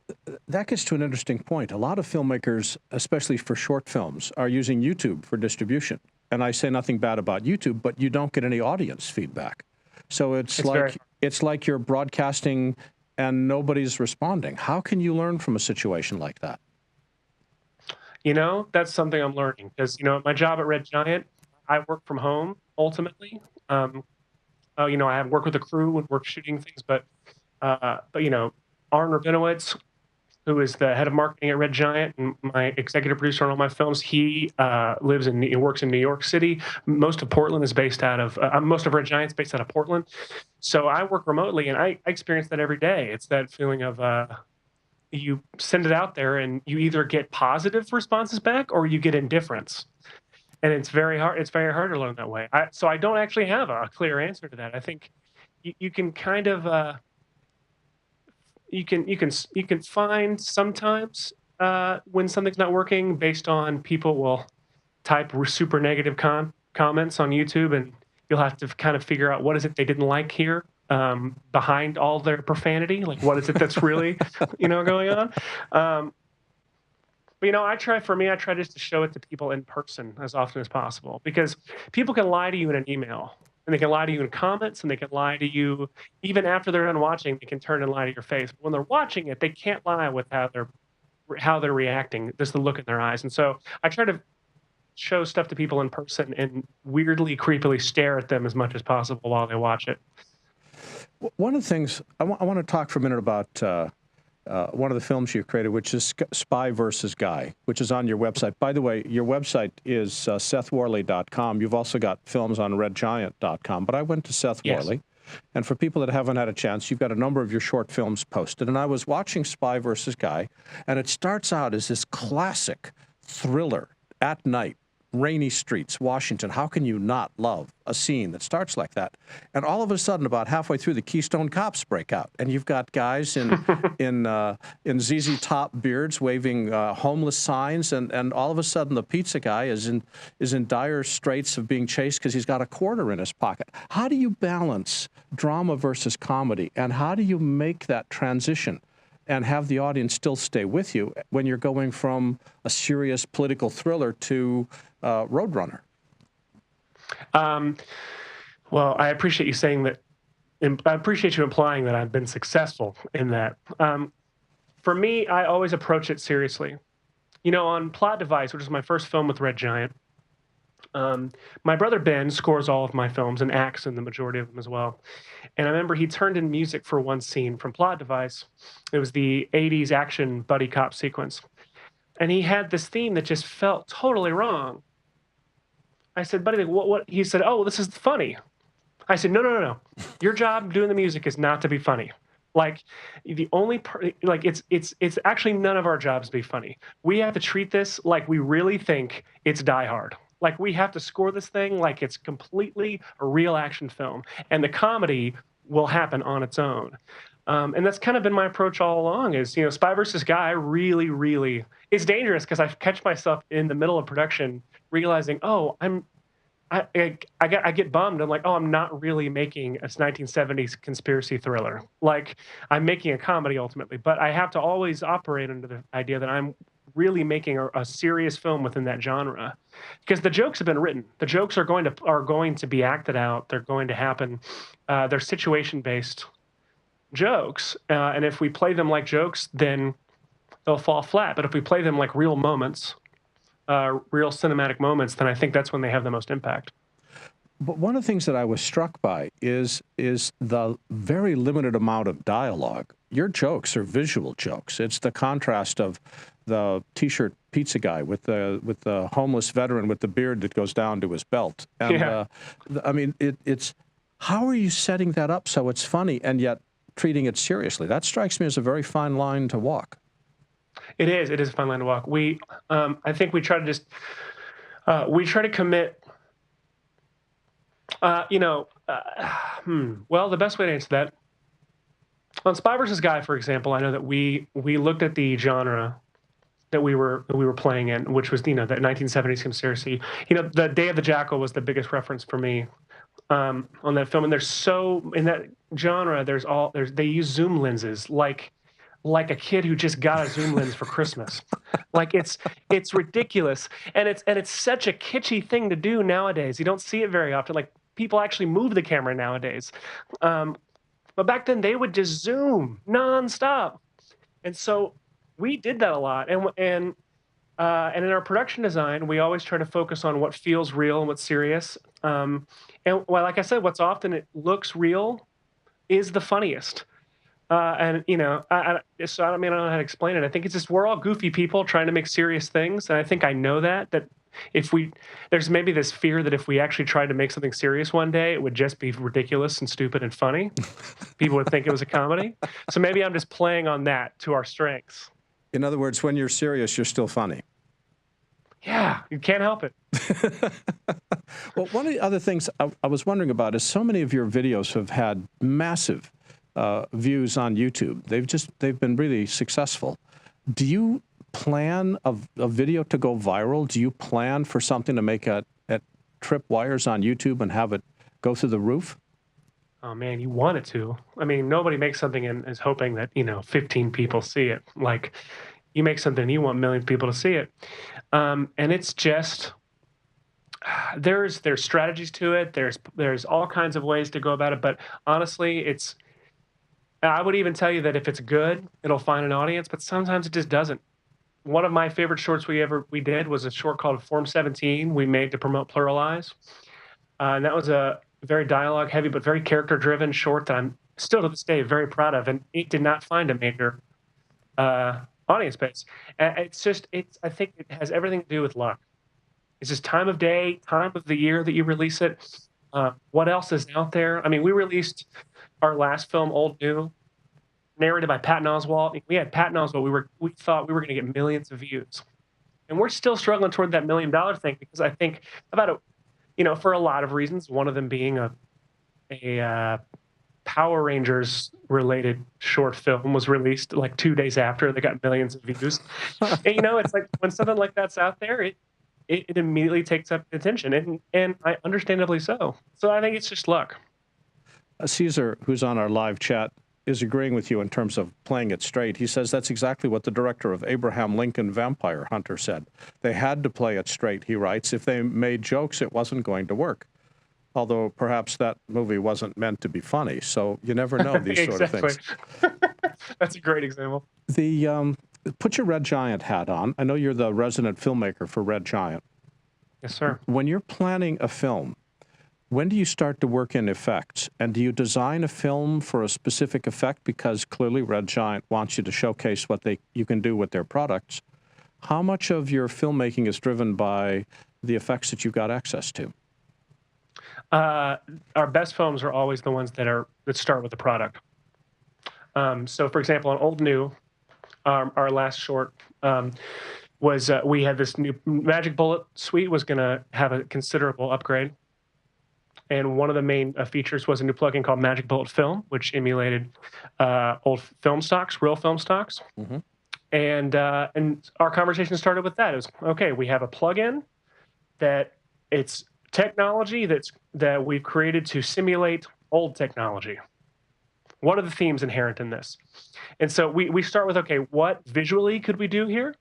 that gets to an interesting point. A lot of filmmakers, especially for short films, are using YouTube for distribution. And I say nothing bad about YouTube, but you don't get any audience feedback. So it's like you're broadcasting and nobody's responding. How can you learn from a situation like that?
That's something I'm learning because, my job at Red Giant, I work from home ultimately. I have work with a crew and work shooting things, but Arn Rabinowitz, who is the head of marketing at Red Giant and my executive producer on all my films, he works in New York City. Most of Portland is based out of most of Red Giant's based out of Portland. So I work remotely, and I experience that every day. It's that feeling of you send it out there, and you either get positive responses back or you get indifference. And it's very hard. It's very hard to learn that way. So I don't actually have a clear answer to that. I think you can kind of you can find sometimes when something's not working based on people will type super negative comments on YouTube, and you'll have to kind of figure out what is it they didn't like here behind all their profanity. Like, what is it that's really going on? But I try just to show it to people in person as often as possible, because people can lie to you in an email, and they can lie to you in comments, and they can lie to you even after they're done watching. They can turn and lie to your face. But when they're watching it, they can't lie with how they're reacting, just the look in their eyes. And so I try to show stuff to people in person and weirdly, creepily stare at them as much as possible while they watch it.
One of the things I want to talk for a minute about one of the films you created, which is Spy vs. Guy, which is on your website. By the way, your website is SethWorley.com. You've also got films on RedGiant.com, but I went to Seth Worley. And for people that haven't had a chance, you've got a number of your short films posted. And I was watching Spy vs. Guy, and it starts out as this classic thriller at night. Rainy streets, Washington. How can you not love a scene that starts like that? And all of a sudden, about halfway through, the Keystone Cops break out, and you've got guys in ZZ Top beards waving homeless signs, and all of a sudden, the pizza guy is in dire straits of being chased because he's got a quarter in his pocket. How do you balance drama versus comedy, and how do you make that transition and have the audience still stay with you when you're going from a serious political thriller to Roadrunner?
Well, I appreciate you saying that. I appreciate you implying that I've been successful in that. For me, I always approach it seriously. On Plot Device, which is my first film with Red Giant, my brother Ben scores all of my films and acts in the majority of them as well. And I remember he turned in music for one scene from Plot Device. It was the 80s action buddy cop sequence. And he had this theme that just felt totally wrong. I said, buddy, what? He said, oh, this is funny. I said, no. Your job doing the music is not to be funny. Like, the only it's actually none of our jobs to be funny. We have to treat this like we really think it's Die Hard. Like, we have to score this thing like it's completely a real action film, and the comedy will happen on its own. And that's kind of been my approach all along is, Spy versus Guy really, really is dangerous because I catch myself in the middle of production realizing, oh, I get bummed. I'm like, oh, I'm not really making a 1970s conspiracy thriller. Like, I'm making a comedy ultimately, but I have to always operate under the idea that I'm really making a serious film within that genre, because the jokes have been written. The jokes are going to be acted out. They're going to happen. They're situation based jokes, and if we play them like jokes, then they'll fall flat. But if we play them like real moments, real cinematic moments, then I think that's when they have the most impact.
But one of the things that I was struck by is the very limited amount of dialogue. Your jokes are visual jokes. It's the contrast of the T-shirt pizza guy with the homeless veteran with the beard that goes down to his belt. And I mean, it's how are you setting that up so it's funny and yet treating it seriously? That strikes me as a very fine line to walk.
It is a fine line to walk. I think we try to just we try to commit. Well, the best way to answer that, on Spy versus Guy, for example, I know that we looked at the genre that we were playing in, which was that 1970s conspiracy. The Day of the Jackal was the biggest reference for me on that film, and in that genre, they use zoom lenses like a kid who just got a zoom lens for Christmas. Like it's ridiculous, and it's such a kitschy thing to do nowadays. You don't see it very often. Like, people actually move the camera nowadays, but back then they would just zoom nonstop, and so we did that a lot. And in our production design, we always try to focus on what feels real and what's serious. And like I said, what's often it looks real is the funniest. And so I don't know how to explain it. I think it's just we're all goofy people trying to make serious things, and I think I know that there's maybe this fear that if we actually tried to make something serious one day, it would just be ridiculous and stupid and funny. People would think it was a comedy. So maybe I'm just playing on that to our strengths.
In other words, when you're serious, you're still funny.
Yeah, you can't help it.
Well, one of the other things I was wondering about is so many of your videos have had massive views on YouTube. They've been really successful. Do you plan a video to go viral? Do you plan for something to make a trip wires on YouTube and have it go through the roof?
Oh man, you want it to. I mean, nobody makes something and is hoping that 15 people see it. Like, you make something, you want millions of people to see it, and it's just there's strategies to it. There's all kinds of ways to go about it. But honestly, I would even tell you that if it's good, it'll find an audience. But sometimes it just doesn't. One of my favorite shorts we did was a short called Form 17 we made to promote Pluralize. And that was a very dialogue heavy, but very character driven short that I'm still to this day very proud of. And it did not find a major audience base. I think it has everything to do with luck. It's just time of day, time of the year that you release it. What else is out there? I mean, we released our last film, Old New, narrated by Patton Oswalt. We had Patton Oswalt. We thought we were going to get millions of views, and we're still struggling toward that $1 million thing, because I think for a lot of reasons. One of them being a Power Rangers related short film was released like 2 days after they got millions of views. And, it's like when something like that's out there, it immediately takes up attention, and I understandably so. So I think it's just luck.
Caesar, who's on our live chat, is agreeing with you in terms of playing it straight. He says that's exactly what the director of Abraham Lincoln Vampire Hunter said. They had to play it straight, he writes. If they made jokes, it wasn't going to work. Although perhaps that movie wasn't meant to be funny. So you never know these sort of things.
That's a great example.
Put your Red Giant hat on. I know you're the resident filmmaker for Red Giant.
Yes, sir.
When you're planning a film, when do you start to work in effects? And do you design a film for a specific effect? Because clearly Red Giant wants you to showcase what you can do with their products. How much of your filmmaking is driven by the effects that you've got access to?
Our best films are always the ones that start with the product. So, for example, on Old New, our last short was we had this new Magic Bullet suite was going to have a considerable upgrade. and one of the main features was a new plugin called Magic Bullet Film, which emulated old film stocks, real film stocks.
Mm-hmm.
And our conversation started with that. It was, okay, we have a plugin that it's technology that we've created to simulate old technology. What are the themes inherent in this? And so we start with, okay, what visually could we do here?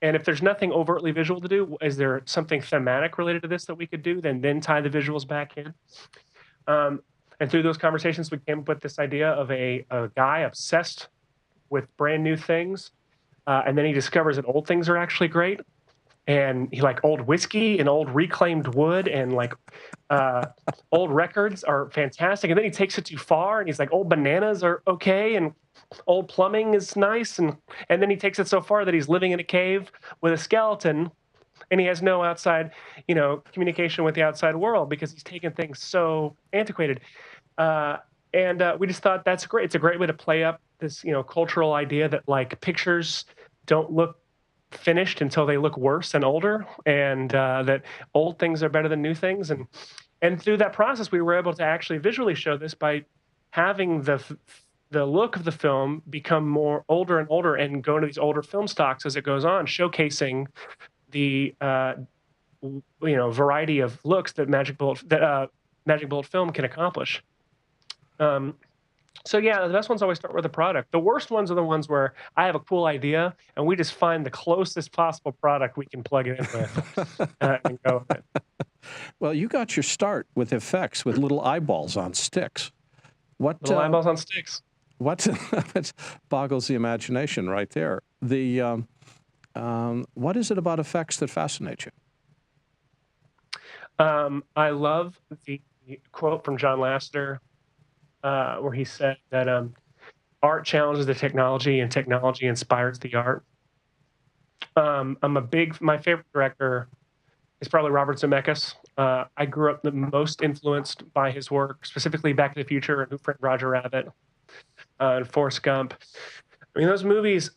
And if there's nothing overtly visual to do, is there something thematic related to this that we could do? Then tie the visuals back in. And through those conversations, we came up with this idea of a guy obsessed with brand new things. And then he discovers that old things are actually great. And he like old whiskey and old reclaimed wood and like old records are fantastic. And then he takes it too far and he's like, old bananas are okay. And old plumbing is nice. And then he takes it so far that he's living in a cave with a skeleton and he has no outside, communication with the outside world because he's taken things so antiquated. And we just thought that's great. It's a great way to play up this, cultural idea that like pictures don't look finished until they look worse and older, and that old things are better than new things. And through that process, we were able to actually visually show this by having the look of the film become more older and older and go to these older film stocks as it goes on, showcasing the variety of looks that Magic Bullet Film can accomplish. So yeah, the best ones always start with the product. The worst ones are the ones where I have a cool idea and we just find the closest possible product we can plug it in with and go with it.
Well, you got your start with effects with little eyeballs on sticks.
Little eyeballs on sticks.
What boggles the imagination right there. What is it about effects that fascinates you?
I love the quote from John Lasseter where he said that art challenges the technology and technology inspires the art. My favorite director is probably Robert Zemeckis. I grew up the most influenced by his work, specifically Back to the Future and Who Framed Roger Rabbit and Forrest Gump. I mean, those movies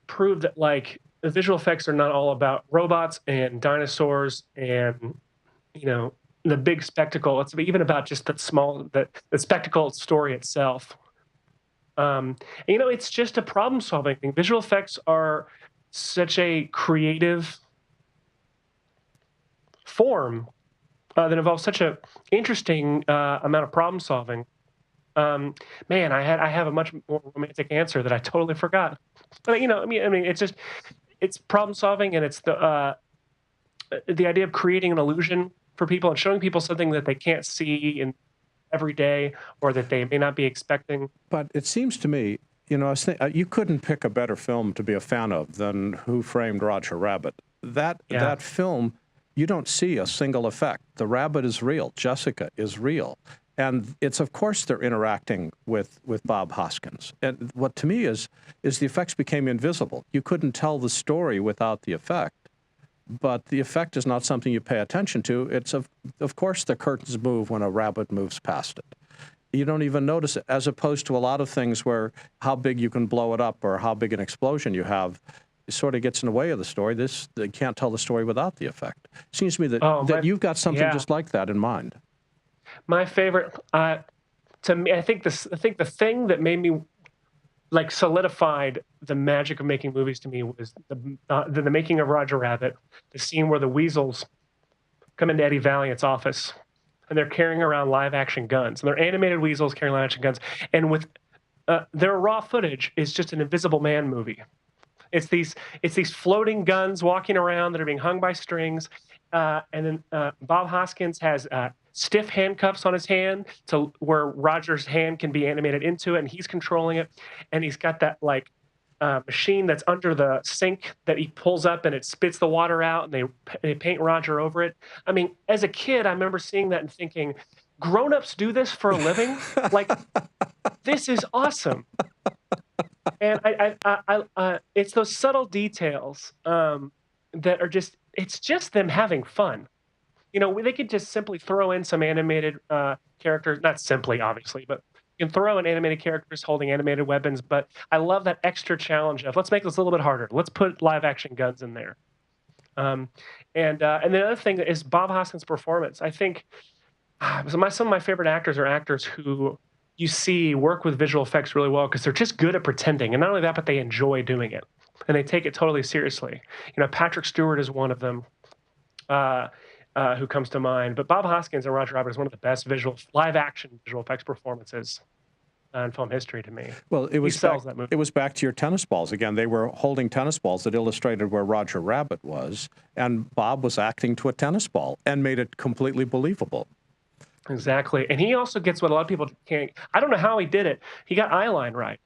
prove that like the visual effects are not all about robots and dinosaurs and, the big spectacle. It's even about just the spectacle story itself. It's just a problem-solving thing. Visual effects are such a creative form that involves such an interesting amount of problem-solving. Man, I have a much more romantic answer that I totally forgot. But it's problem-solving, and it's the idea of creating an illusion for people and showing people something that they can't see in every day or that they may not be expecting.
But it seems to me, you couldn't pick a better film to be a fan of than Who Framed Roger Rabbit. That film, you don't see a single effect. The rabbit is real. Jessica is real. And it's, of course, they're interacting with Bob Hoskins. And what to me is the effects became invisible. You couldn't tell the story without the effect. But the effect is not something you pay attention to. It's, of course, the curtains move when a rabbit moves past it. You don't even notice it, as opposed to a lot of things where how big you can blow it up or how big an explosion you have sort of gets in the way of the story. They can't tell the story without the effect. It seems to me that you've got something just like that in mind.
My favorite, to me, I think the thing that made me like solidified the magic of making movies to me was the making of Roger Rabbit, the scene where the weasels come into Eddie Valiant's office and they're carrying around live action guns. And they're animated weasels carrying live action guns. And with their raw footage is just an Invisible Man movie. It's these floating guns walking around that are being hung by strings. And then Bob Hoskins has stiff handcuffs on his hand to where Roger's hand can be animated into it, and he's controlling it. And he's got that machine that's under the sink that he pulls up and it spits the water out, and they paint Roger over it. I mean, as a kid, I remember seeing that and thinking, grown-ups do this for a living? Like, this is awesome. And it's those subtle details that are just, it's just them having fun. They could just simply throw in some animated characters, not simply, obviously, but you can throw in animated characters holding animated weapons. But I love that extra challenge of, let's make this a little bit harder. Let's put live action guns in there. And the other thing is Bob Hoskins' performance. I think some of my favorite actors are actors who you see work with visual effects really well because they're just good at pretending. And not only that, but they enjoy doing it. And they take it totally seriously. Patrick Stewart is one of them who comes to mind. But Bob Hoskins and Roger Rabbit is one of the best live-action visual effects performances in film history to me.
Well, it was
that movie.
It was back to your tennis balls again. They were holding tennis balls that illustrated where Roger Rabbit was, and Bob was acting to a tennis ball and made it completely believable.
Exactly. And he also gets what a lot of people can't. I don't know how he did it. He got eye line right.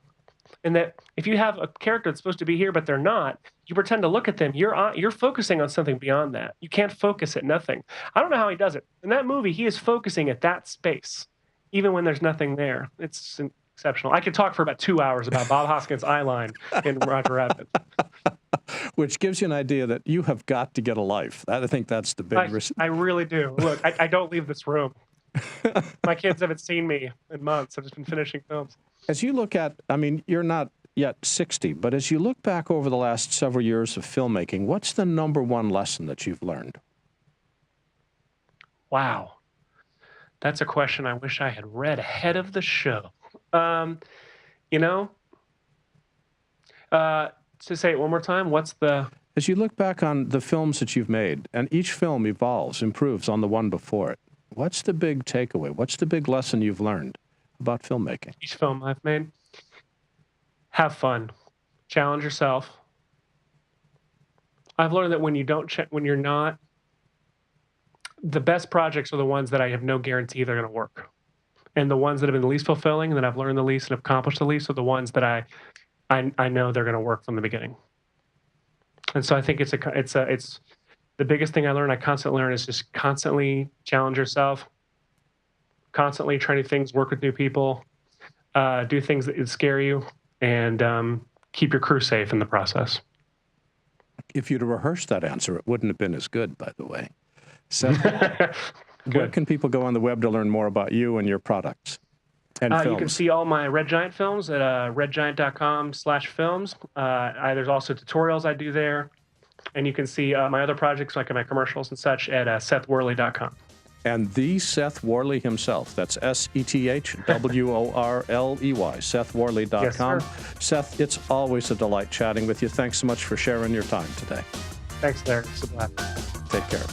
And that if you have a character that's supposed to be here, but they're not, you pretend to look at them, you're focusing on something beyond that. You can't focus at nothing. I don't know how he does it. In that movie, he is focusing at that space, even when there's nothing there. It's exceptional. I could talk for about 2 hours about Bob Hoskins' eye line in Roger Rabbit.
Which gives you an idea that you have got to get a life. I think that's the big risk.
I really do. Look, I don't leave this room. My kids haven't seen me in months. I've just been finishing films.
As you look at, you're not yet 60, but as you look back over the last several years of filmmaking, what's the number one lesson that you've learned?
Wow. That's a question I wish I had read ahead of the show. To say it one more time,
As you look back on the films that you've made, and each film evolves, improves on the one before it, what's the big takeaway? What's the big lesson you've learned about filmmaking?
Each film I've made, have fun, challenge yourself. I've learned that when you're not, the best projects are the ones that I have no guarantee they're going to work. And the ones that have been the least fulfilling, and that I've learned the least and accomplished the least, are the ones that I know they're going to work from the beginning. And so I think it's the biggest thing I constantly learn is just constantly challenge yourself, constantly try new things, work with new people, do things that scare you, and keep your crew safe in the process.
If you'd have rehearsed that answer, it wouldn't have been as good, by the way. Seth, where can people go on the web to learn more about you and your products and films?
You can see all my Red Giant films at redgiant.com/films. There's also tutorials I do there. And you can see my other projects, like my commercials and such, at sethworley.com.
And the Seth Worley himself, that's SETHWORLEY, sethworley.com.
Yes,
Seth, it's always a delight chatting with you. Thanks so much for sharing your time today.
Thanks, Derek. So glad.
Take care.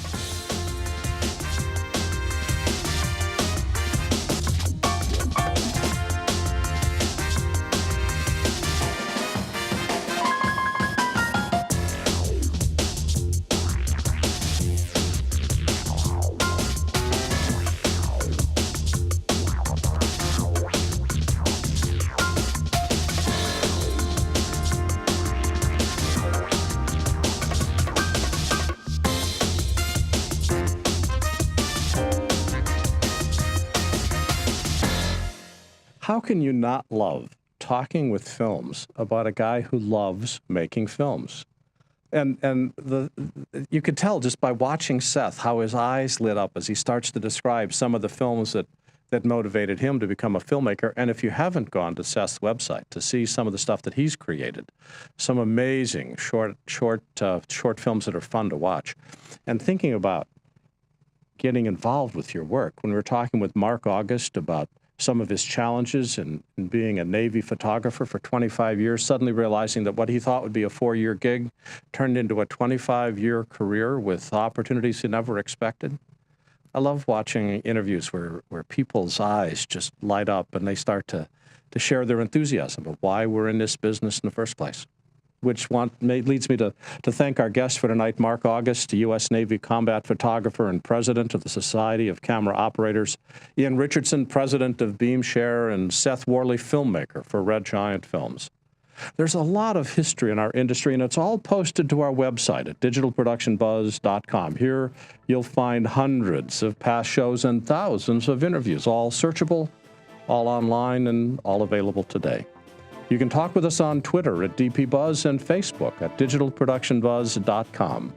How can you not love talking with films about a guy who loves making films? And you could tell just by watching Seth how his eyes lit up as he starts to describe some of the films that motivated him to become a filmmaker. And if you haven't gone to Seth's website to see some of the stuff that he's created, some amazing short films that are fun to watch, and thinking about getting involved with your work. When we were talking with Mark August about some of his challenges in being a Navy photographer for 25 years, suddenly realizing that what he thought would be a 4-year gig turned into a 25-year career with opportunities he never expected. I love watching interviews where people's eyes just light up and they start to share their enthusiasm of why we're in this business in the first place. Which leads me to thank our guest for tonight, Mark August, the U.S. Navy combat photographer and president of the Society of Camera Operators, Iain Richardson, president of Beamshare, and Seth Worley, filmmaker for Red Giant Films. There's a lot of history in our industry, and it's all posted to our website at digitalproductionbuzz.com. Here, you'll find hundreds of past shows and thousands of interviews, all searchable, all online, and all available today. You can talk with us on Twitter at DPBuzz and Facebook at digitalproductionbuzz.com.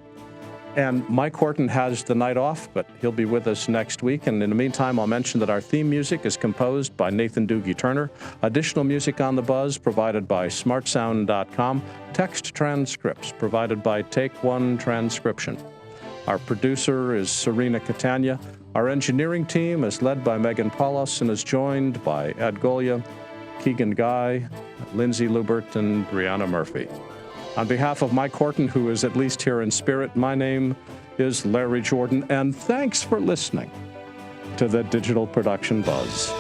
And Mike Horton has the night off, but he'll be with us next week. And in the meantime, I'll mention that our theme music is composed by Nathan Doogie Turner. Additional music on the Buzz provided by smartsound.com. Text transcripts provided by Take One Transcription. Our producer is Serena Catania. Our engineering team is led by Megan Paulus and is joined by Ed Golia, Keegan Guy, Lindsay Lubert, and Brianna Murphy. On behalf of Mike Horton, who is at least here in spirit, my name is Larry Jordan, and thanks for listening to the Digital Production Buzz.